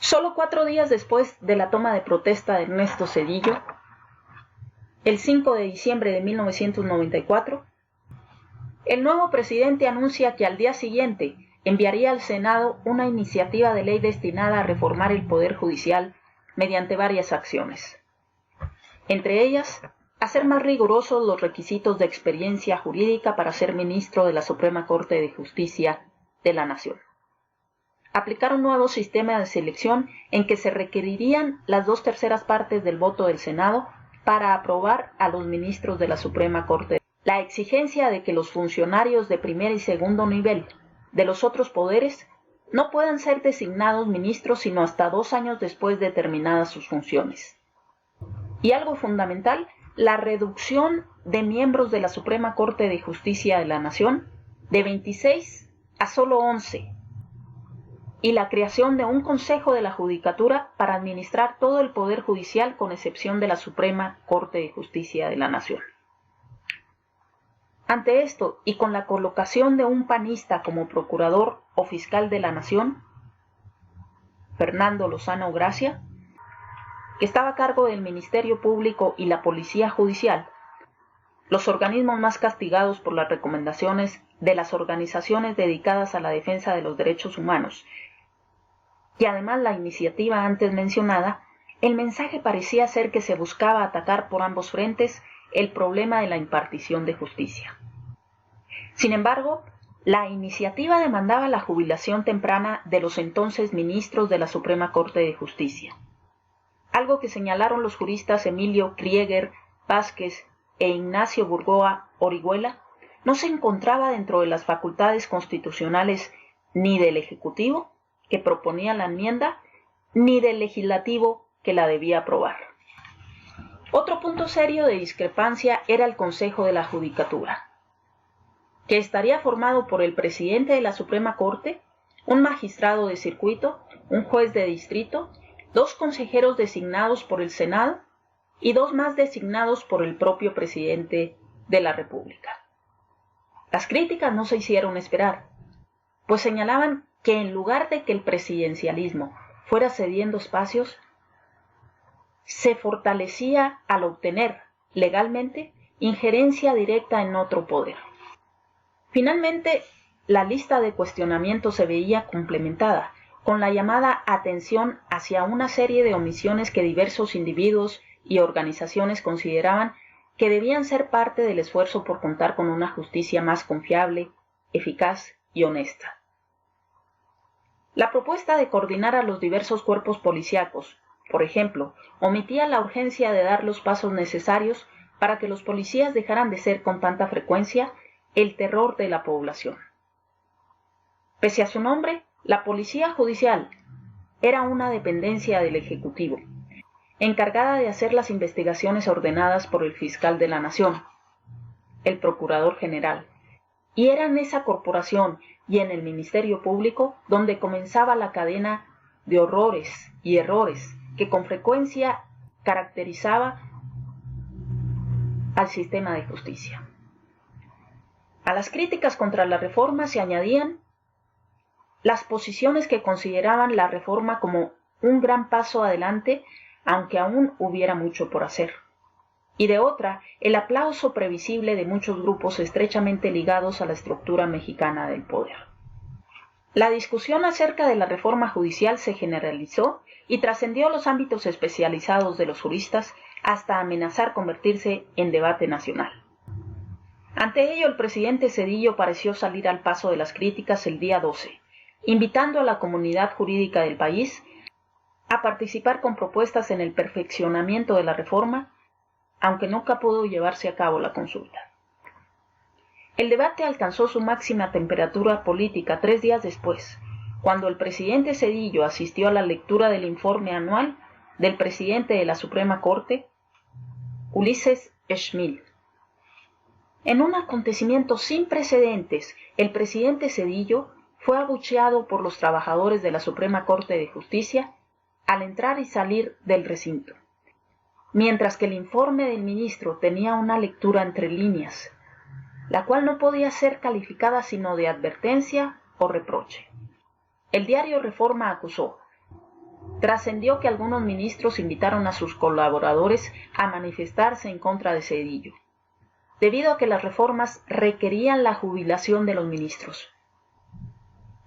Solo 4 días después de la toma de protesta de Ernesto Zedillo, el 5 de diciembre de 1994, el nuevo presidente anuncia que al día siguiente enviaría al Senado una iniciativa de ley destinada a reformar el Poder Judicial mediante varias acciones. Entre ellas, hacer más rigurosos los requisitos de experiencia jurídica para ser ministro de la Suprema Corte de Justicia de la Nación. Aplicar un nuevo sistema de selección en que se requerirían las 2/3 partes del voto del Senado para aprobar a los ministros de la Suprema Corte. La exigencia de que los funcionarios de primer y segundo nivel de los otros poderes no puedan ser designados ministros sino hasta 2 años después de terminadas sus funciones. Y algo fundamental, la reducción de miembros de la Suprema Corte de Justicia de la Nación de 26 a solo 11, y la creación de un Consejo de la Judicatura para administrar todo el Poder Judicial con excepción de la Suprema Corte de Justicia de la Nación. Ante esto, y con la colocación de un panista como procurador o fiscal de la Nación, Fernando Lozano Gracia, que estaba a cargo del Ministerio Público y la Policía Judicial, los organismos más castigados por las recomendaciones de las organizaciones dedicadas a la defensa de los derechos humanos, y además la iniciativa antes mencionada, el mensaje parecía ser que se buscaba atacar por ambos frentes el problema de la impartición de justicia. Sin embargo, la iniciativa demandaba la jubilación temprana de los entonces ministros de la Suprema Corte de Justicia, algo que señalaron los juristas Emilio Krieger Vázquez e Ignacio Burgoa Orihuela no se encontraba dentro de las facultades constitucionales ni del Ejecutivo, que proponía la enmienda, ni del Legislativo, que la debía aprobar. Otro punto serio de discrepancia era el Consejo de la Judicatura, que estaría formado por el presidente de la Suprema Corte, un magistrado de circuito, un juez de distrito, 2 consejeros designados por el Senado y 2 más designados por el propio presidente de la República. Las críticas no se hicieron esperar, pues señalaban que en lugar de que el presidencialismo fuera cediendo espacios, se fortalecía al obtener, legalmente, injerencia directa en otro poder. Finalmente, la lista de cuestionamientos se veía complementada con la llamada atención hacia una serie de omisiones que diversos individuos y organizaciones consideraban que debían ser parte del esfuerzo por contar con una justicia más confiable, eficaz y honesta. La propuesta de coordinar a los diversos cuerpos policíacos, por ejemplo, omitía la urgencia de dar los pasos necesarios para que los policías dejaran de ser con tanta frecuencia el terror de la población. Pese a su nombre, la Policía Judicial era una dependencia del Ejecutivo, encargada de hacer las investigaciones ordenadas por el fiscal de la Nación, el Procurador General, y era en esa corporación y en el Ministerio Público donde comenzaba la cadena de horrores y errores que con frecuencia caracterizaba al sistema de justicia. A las críticas contra la reforma se añadían las posiciones que consideraban la reforma como un gran paso adelante, aunque aún hubiera mucho por hacer, y de otra, el aplauso previsible de muchos grupos estrechamente ligados a la estructura mexicana del poder. La discusión acerca de la reforma judicial se generalizó y trascendió los ámbitos especializados de los juristas hasta amenazar convertirse en debate nacional. Ante ello, el presidente Zedillo pareció salir al paso de las críticas el día 12, invitando a la comunidad jurídica del país a participar con propuestas en el perfeccionamiento de la reforma, aunque nunca pudo llevarse a cabo la consulta. El debate alcanzó su máxima temperatura política 3 días después, cuando el presidente Zedillo asistió a la lectura del informe anual del presidente de la Suprema Corte, Ulises Schmid. En un acontecimiento sin precedentes, el presidente Zedillo fue abucheado por los trabajadores de la Suprema Corte de Justicia al entrar y salir del recinto, mientras que el informe del ministro tenía una lectura entre líneas, la cual no podía ser calificada sino de advertencia o reproche. El diario Reforma acusó: trascendió que algunos ministros invitaron a sus colaboradores a manifestarse en contra de Zedillo, debido a que las reformas requerían la jubilación de los ministros.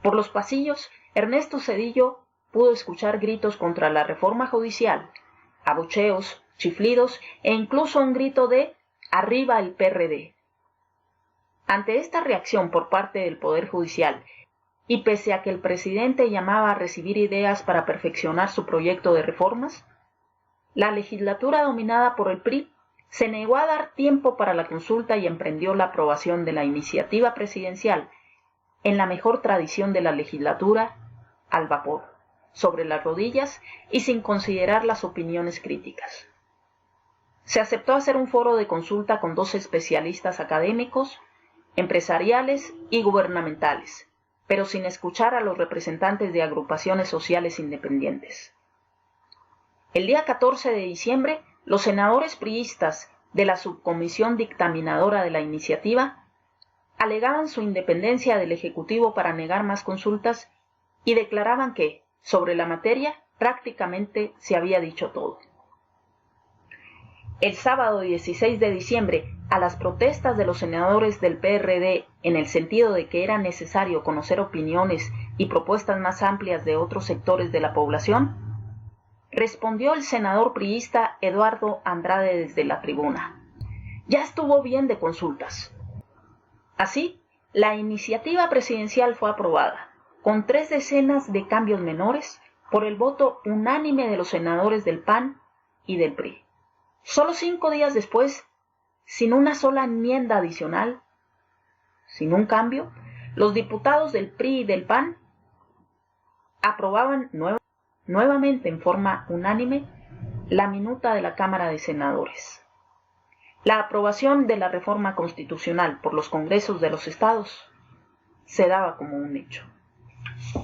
Por los pasillos, Ernesto Zedillo pudo escuchar gritos contra la reforma judicial, abucheos, chiflidos e incluso un grito de ¡Arriba el PRD! Ante esta reacción por parte del Poder Judicial, y pese a que el presidente llamaba a recibir ideas para perfeccionar su proyecto de reformas, la legislatura dominada por el PRI se negó a dar tiempo para la consulta y emprendió la aprobación de la iniciativa presidencial en la mejor tradición de la legislatura, al vapor, sobre las rodillas y sin considerar las opiniones críticas. Se aceptó hacer un foro de consulta con 2 especialistas académicos, empresariales y gubernamentales, pero sin escuchar a los representantes de agrupaciones sociales independientes. El día 14 de diciembre, los senadores priistas de la subcomisión dictaminadora de la iniciativa alegaban su independencia del Ejecutivo para negar más consultas y declaraban que, sobre la materia, prácticamente se había dicho todo. El sábado 16 de diciembre, a las protestas de los senadores del PRD en el sentido de que era necesario conocer opiniones y propuestas más amplias de otros sectores de la población, respondió el senador priista Eduardo Andrade desde la tribuna: ya estuvo bien de consultas. Así, la iniciativa presidencial fue aprobada, con 3 decenas de cambios menores, por el voto unánime de los senadores del PAN y del PRI. Solo 5 días después, sin una sola enmienda adicional, sin un cambio, los diputados del PRI y del PAN aprobaban nuevamente en forma unánime la minuta de la Cámara de Senadores. La aprobación de la reforma constitucional por los congresos de los estados se daba como un hecho.